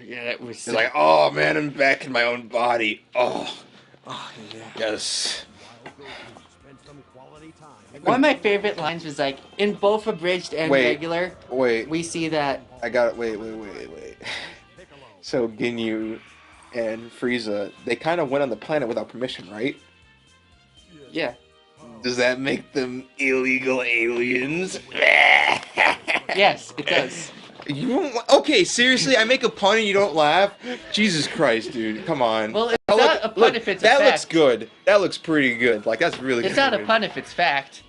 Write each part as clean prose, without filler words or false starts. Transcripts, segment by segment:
Yeah, that was. It's like, oh man, I'm back in my own body. Oh, yeah. yes. One of my favorite lines was like, in both abridged and regular, Wait. we see that. I got it. Wait. So Ginyu and Frieza, they kind of went on the planet without permission, right? Yeah. Does that make them illegal aliens? Yes, it does. Okay, seriously, I make a pun and you don't laugh? Jesus Christ, dude, come on. Well, it's not a pun if it's a that fact. looks good. That looks pretty good. Like, that's really good. It's not a pun if it's fact.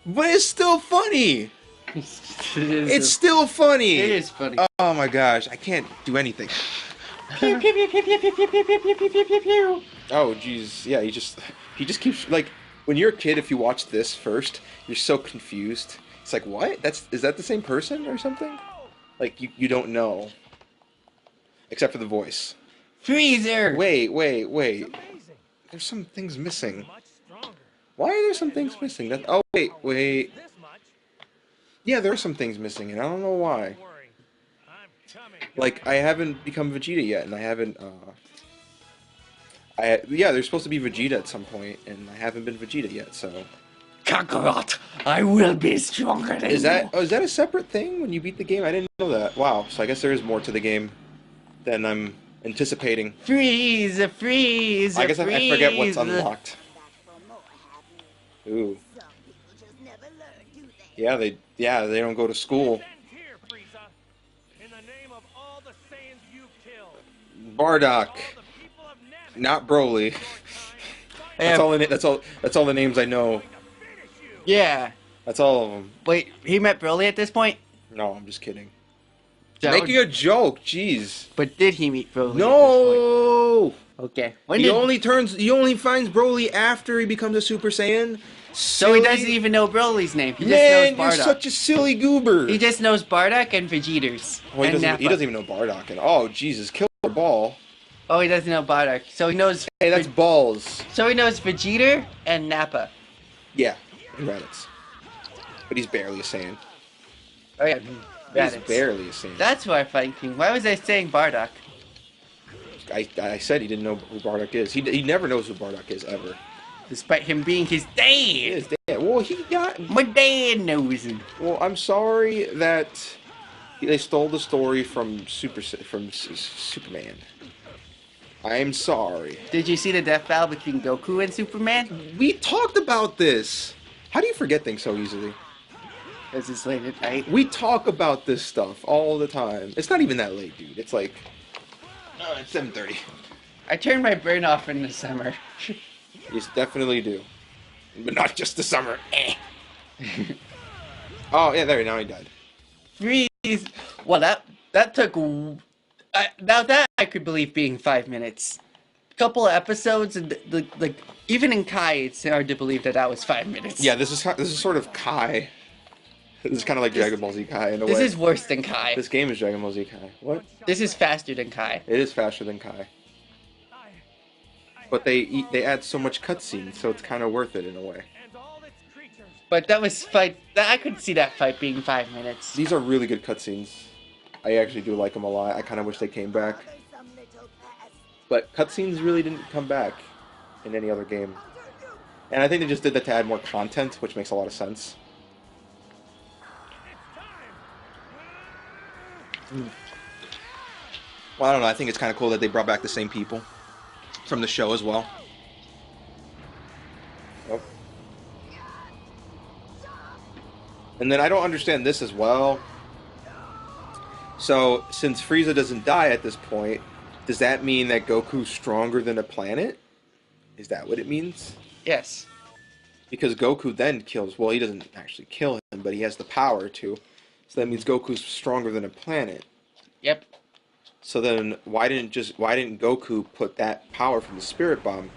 But it's still funny. It's still funny. It is funny. Oh my gosh, I can't do anything. Pew, pew, pew, pew, pew, pew, pew, pew, pew, pew, pew, pew, pew. Oh jeez, yeah, he just keeps, like, when you're a kid, if you watch this first, you're so confused. It's like, what? Is that the same person or something? Like, you don't know. Except for the voice. Freezer! Wait. There's some things missing. Why are there some things missing? Oh, wait. Yeah, there are some things missing, and I don't know why. Like, I haven't become Vegeta yet, and I haven't, yeah, there's supposed to be Vegeta at some point, and I haven't been Vegeta yet, so... Kakarot, I will be stronger than is that a separate thing when you beat the game? I didn't know that. Wow, so I guess there is more to the game than I'm anticipating. Freeze! I guess I forget what's unlocked. Ooh. Yeah, they don't go to school. Bardock, not Broly. That's all the names I know. Yeah. That's all of them. Wait, he met Broly at this point? No, I'm just kidding. Making a joke, jeez. But did he meet Broly? No. Okay. He only finds Broly after he becomes a Super Saiyan. So he doesn't even know Broly's name. He just knows Bardock. You're such a silly goober. He just knows Bardock and Vegeters. Well, he doesn't even know Bardock. And oh, Jesus, kill the ball. Oh, he doesn't know Bardock. So he knows. Hey, that's balls. So he knows Vegeta and Nappa. Yeah, and Raditz. But he's barely a Saiyan. Oh yeah, Raditz. He's barely a Saiyan. That's who I'm fighting. Why was I saying Bardock? I said he didn't know who Bardock is. He never knows who Bardock is ever. Despite him being his dad. His dad. Well, my dad knows him. Well, I'm sorry that they stole the story from Superman. I'm sorry. Did you see the death battle between Goku and Superman? We talked about this. How do you forget things so easily? Because it's late at night. We talk about this stuff all the time. It's not even that late, dude. It's like... it's 7:30. I turned my brain off in the summer. You definitely do. But not just the summer. Oh, yeah, there, now he died. Freeze! Well, that took... now that I could believe being 5 minutes. A couple of episodes, and like even in Kai, it's hard to believe that was 5 minutes. Yeah, this is sort of Kai. This is kind of like Dragon Ball Z Kai in a way. This is worse than Kai. This game is Dragon Ball Z Kai. What? This is faster than Kai. It is faster than Kai. But they add so much cutscene, so it's kind of worth it in a way. But that was fight. I could see that fight being 5 minutes. These are really good cutscenes. I actually do like them a lot. I kind of wish they came back. But cutscenes really didn't come back in any other game. And I think they just did that to add more content, which makes a lot of sense. Well, I don't know. I think it's kind of cool that they brought back the same people from the show as well. Oh. And then I don't understand this as well. So, since Frieza doesn't die at this point, does that mean that Goku's stronger than a planet? Is that what it means? Yes. Because Goku then kills... Well, he doesn't actually kill him, but he has the power to. So that means Goku's stronger than a planet. Yep. So then, why didn't Goku put that power from the Spirit Bomb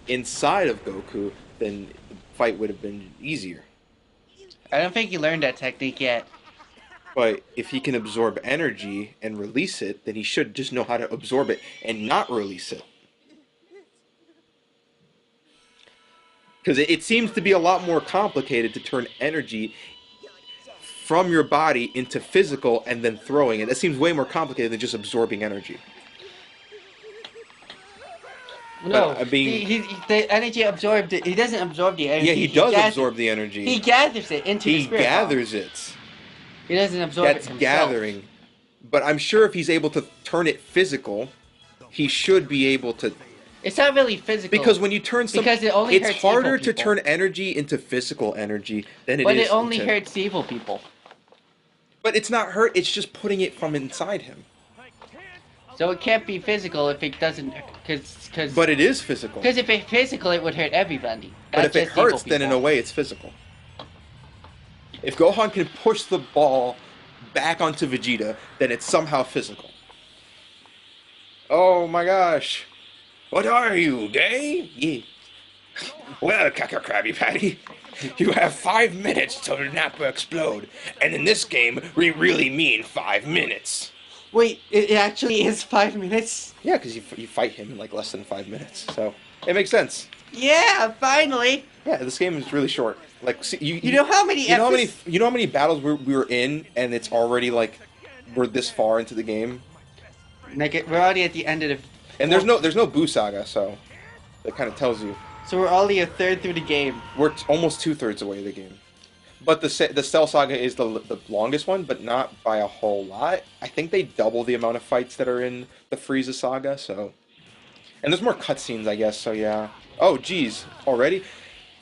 inside of Goku? Then the fight would have been easier. I don't think he learned that technique yet. But if he can absorb energy and release it, then he should just know how to absorb it and not release it. Because it seems to be a lot more complicated to turn energy from your body into physical and then throwing it. That seems way more complicated than just absorbing energy. No, I'm being. the energy absorbed. He doesn't absorb the energy. Yeah, he does gathers, absorb the energy. He gathers it into the He spirit bomb. gathers it. He doesn't absorb That's it himself. gathering. But I'm sure if he's able to turn it physical, he should be able to. It's not really physical. Because when you turn some, because it only it's hurts harder evil to people. turn energy into physical energy than it is. But it only hurts evil people. But it's not hurt. It's just putting it from inside him. So it can't be physical if it doesn't, cause. But it is physical. Because if it's physical, it would hurt everybody. But if it hurts, then in a way it's physical. If Gohan can push the ball back onto Vegeta, then it's somehow physical. Oh my gosh. What are you, gay? Yeah. Well, Krabby Patty, you have 5 minutes till the Nappa explode. And in this game, we really mean 5 minutes. Wait, it actually is 5 minutes? Yeah, because you fight him in like less than 5 minutes, so it makes sense. Yeah, finally. Yeah, this game is really short. Like, see, you know how many you know how many battles we were in, and it's already like we're this far into the game. Like we're already at the end of the. And there's no Boo Saga, so that kind of tells you. So we're only a third through the game. We're almost 2/3 away the game. But the Cell Saga is the longest one, but not by a whole lot. I think they double the amount of fights that are in the Frieza Saga, so. And there's more cutscenes, I guess, so yeah. Oh, geez, already?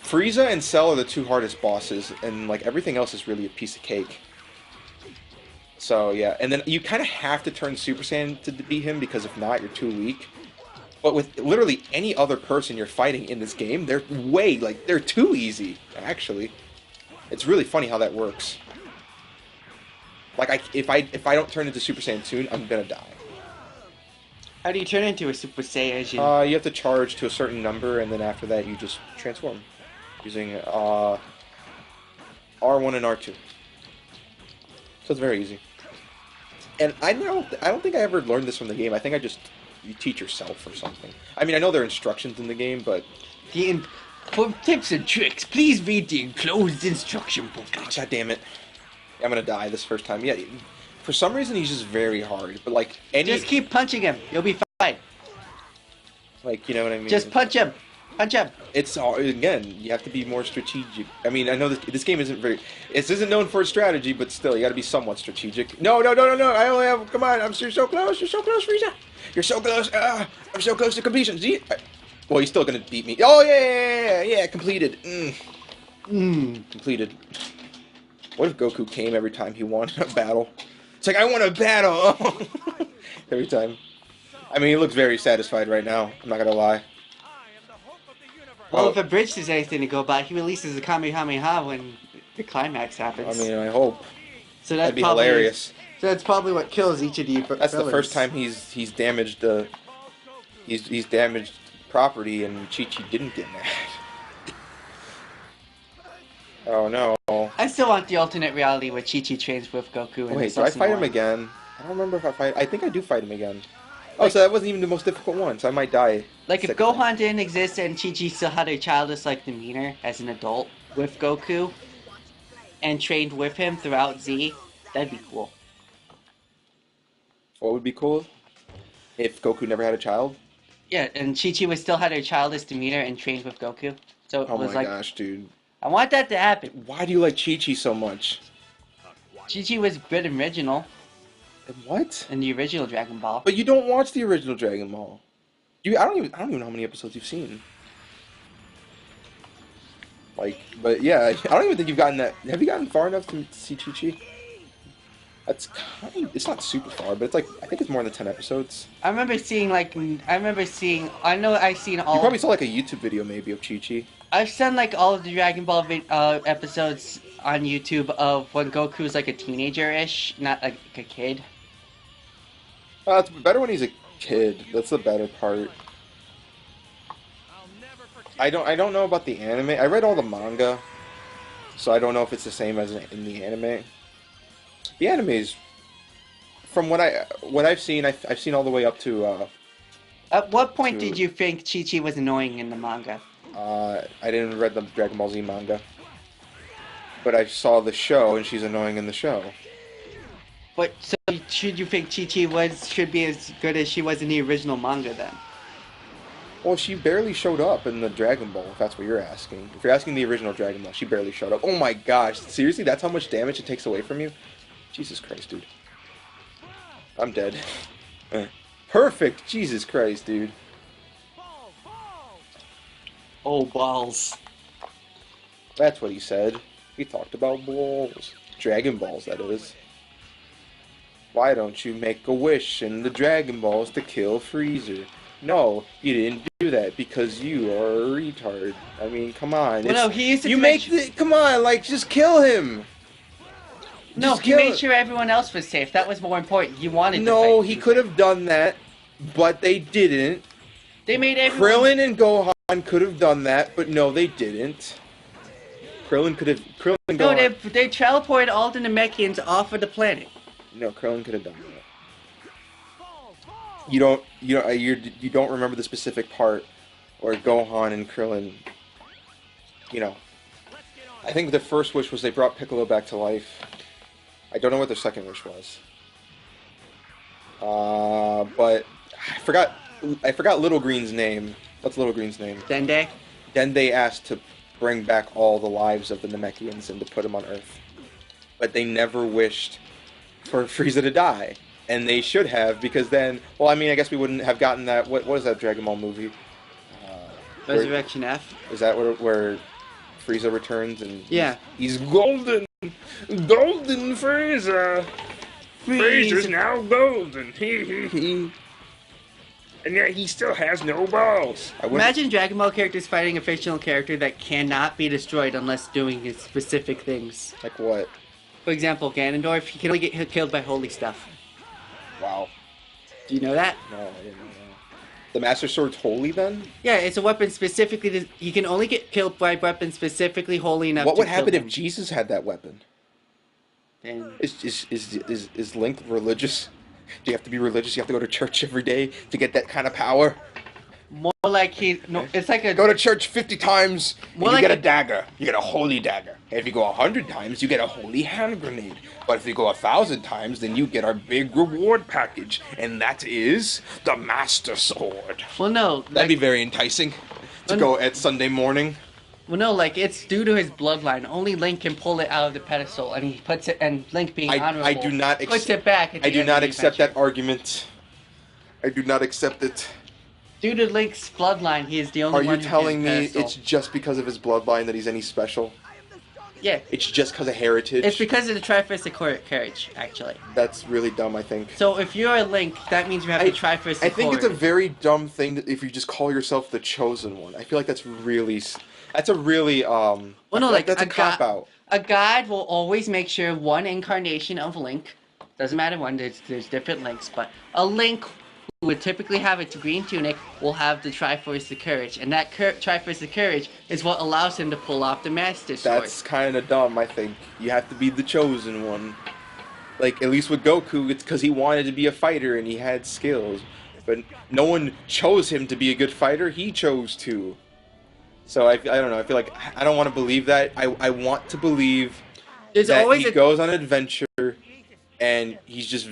Frieza and Cell are the 2 hardest bosses, and like everything else is really a piece of cake. So yeah, and then you kind of have to turn Super Saiyan to beat him, because if not, you're too weak. But with literally any other person you're fighting in this game, they're they're too easy, actually. It's really funny how that works. Like, if I don't turn into Super Saiyan soon, I'm gonna die. How do you turn into a Super Saiyan? You have to charge to a certain number, and then after that, you just transform using R1 and R2. So it's very easy. And I don't think I ever learned this from the game. I think you teach yourself or something. I mean, I know there are instructions in the game, but For tips and tricks, please read the enclosed instruction book. God damn it. I'm gonna die this first time. Yeah, for some reason he's just very hard. But like just keep punching him. You'll be fine. Like, you know what I mean? Just punch him. Punch him. It's again, you have to be more strategic. I mean, I know this game isn't isn't known for its strategy, but still, you got to be somewhat strategic. No! I only have. Come on! You're so close. You're so close, Frieza. You're so close. I'm so close to completion. See? Well, he's still gonna beat me. Oh yeah! Completed. Completed. What if Goku came every time he won a battle? It's like, I want a battle! Every time. I mean, he looks very satisfied right now. I'm not gonna lie. Well, if a bridge is anything to go by, he releases a Kamehameha when the climax happens. I mean, I hope. So that'd be hilarious. So that's probably what kills each of the That's the first time he's damaged he's damaged property, and Chi-Chi didn't get mad. Oh no. I still want the alternate reality where Chi-Chi trains with Goku. Wait, do I fight him again? I don't remember if I think I do fight him again. Oh, so that wasn't even the most difficult one, so I might die. Like, if Gohan didn't exist and Chi-Chi still had a childish-like demeanor as an adult with Goku, and trained with him throughout Z, that'd be cool. What would be cool? If Goku never had a child? Yeah, and Chi-Chi would still had her childish demeanor and trained with Goku. So it was my gosh, dude. I want that to happen. Why do you like Chi-Chi so much? Chi-Chi was good and original. What? In the original Dragon Ball. But you don't watch the original Dragon Ball. I don't even know how many episodes you've seen. Like, but yeah, I don't even think you've gotten that. Have you gotten far enough to see Chi-Chi? That's it's not super far, but it's like, I think it's more than 10 episodes. I remember seeing I know I've seen all. You probably saw like a YouTube video maybe of Chi-Chi. I've seen like all of the Dragon Ball episodes on YouTube of when Goku's like a teenager-ish, not like a kid. It's better when he's a kid. That's the better part. I don't know about the anime. I read all the manga, so I don't know if it's the same as in the anime. The anime is, from what I've seen, I've seen all the way up to. At what point did you think Chi-Chi was annoying in the manga? I didn't read the Dragon Ball Z manga, but I saw the show, and she's annoying in the show. But so should you think Chi-Chi should be as good as she was in the original manga then? Well, she barely showed up in the Dragon Ball, if that's what you're asking. If you're asking the original Dragon Ball, she barely showed up. Oh my gosh, seriously? That's how much damage it takes away from you? Jesus Christ, dude. I'm dead. Perfect! Jesus Christ, dude. Oh, balls. That's what he said. He talked about balls. Dragon Balls, that is. Why don't you make a wish in the Dragon Balls to kill Frieza? No, you didn't do that because you are a retard. I mean, come on. Well, no, he used to you make the, come on, like, just kill him. No, Just he made sure everyone else was safe. That was more important. He wanted No, to he could have done that, but they didn't. They made everyone... Krillin and Gohan could have done that, but no, they didn't. Krillin and No, Gohan... they teleported all the Namekians off of the planet. No, Krillin could have done that. You don't remember the specific part where Gohan and Krillin, you know. I think the first wish was they brought Piccolo back to life. I don't know what their second wish was. But I forgot Little Green's name. What's Little Green's name? Dende? Dende asked to bring back all the lives of the Namekians and to put them on Earth. But they never wished for Frieza to die. And they should have, because then, well, I mean, I guess we wouldn't have gotten that, what is that Dragon Ball movie? Resurrection F? Is that where Frieza returns and yeah. he's golden! Golden Frieza! Frieza's now golden! And yet he still has no balls! Imagine Dragon Ball characters fighting a fictional character that cannot be destroyed unless doing specific things. Like what? For example, Ganondorf, he can only get killed by holy stuff. Wow. Do you know that? No, I didn't know that. The Master Sword's holy then? Yeah, it's a weapon specifically he can only get killed by weapons specifically holy enough What to would happen kill if Jesus had that weapon? Then... Is Link religious? Do you have to be religious? You have to go to church every day to get that kind of power? More like it's like a... Go to church 50 times, and you like get a dagger. You get a holy dagger. And if you go 100 times, you get a holy hand grenade. But if you go 1,000 times, then you get our big reward package. And that is the Master Sword. Well, no. That'd be very enticing to go at Sunday morning. Well, no, like, it's due to his bloodline. Only Link can pull it out of the pedestal, and he puts it, and Link being honorable, I do not puts it back at the I do end not of the accept adventure. that argument. I do not accept it. Due to Link's bloodline, he is the only one who Are you telling me pedestal. it's just because of his bloodline that he's any special? Yeah. It's just because of heritage? It's because of the Tri-Fisted Courage, actually. That's really dumb, I think. So if you're a Link, that means you have the Tri-Fisted I think Courage. it's a very dumb thing that if you just call yourself the Chosen One. I feel like that's a really well, no, like that's a cop-out. A god will always make sure one incarnation of Link, doesn't matter when, there's different Links, but a Link who would typically have a green tunic will have the Tri-Fisted Courage, and that Tri-Fisted Courage is what allows him to pull off the Master Sword. That's kind of dumb, I think. You have to be the Chosen One. Like, at least with Goku, it's because he wanted to be a fighter and he had skills. But no one chose him to be a good fighter, he chose to. So I don't know, I feel like I don't want to believe that. I want to believe that he goes on an adventure and he's just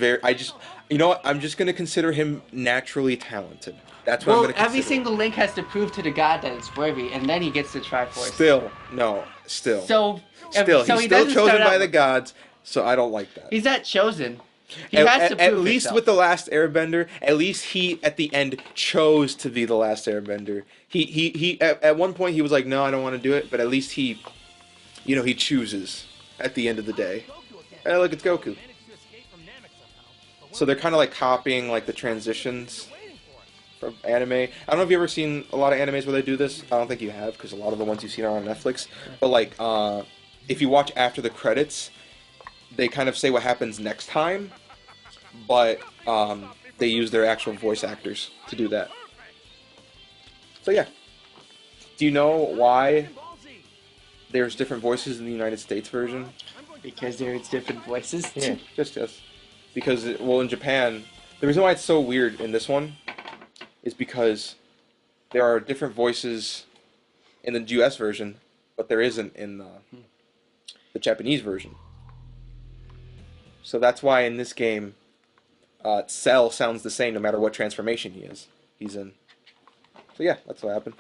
you know what, I'm just going to consider him naturally talented. That's what I'm going to consider. Every single Link has to prove to the god that it's worthy, and then he gets the Triforce. Still, no, still. So he's still chosen by the gods, so I don't like that. He's not chosen. He has to prove at least himself. with the last Airbender, at least he at the end chose to be the last Airbender. He at one point he was like, no, I don't want to do it, but at least he chooses at the end of the day. Hey, look, it's Goku. So they're kind of like copying like the transitions from anime. I don't know if you've ever seen a lot of animes where they do this. I don't think you have, because a lot of the ones you've seen are on Netflix. But like, if you watch after the credits, they kind of say what happens next time, but they use their actual voice actors to do that. So yeah. Do you know why there's different voices in the United States version? Because there's different voices? Yeah, just. Because, well, in Japan, the reason why it's so weird in this one is because there are different voices in the US version, but there isn't in the Japanese version. So that's why in this game, Cell sounds the same no matter what transformation he's in. So yeah, that's what happened.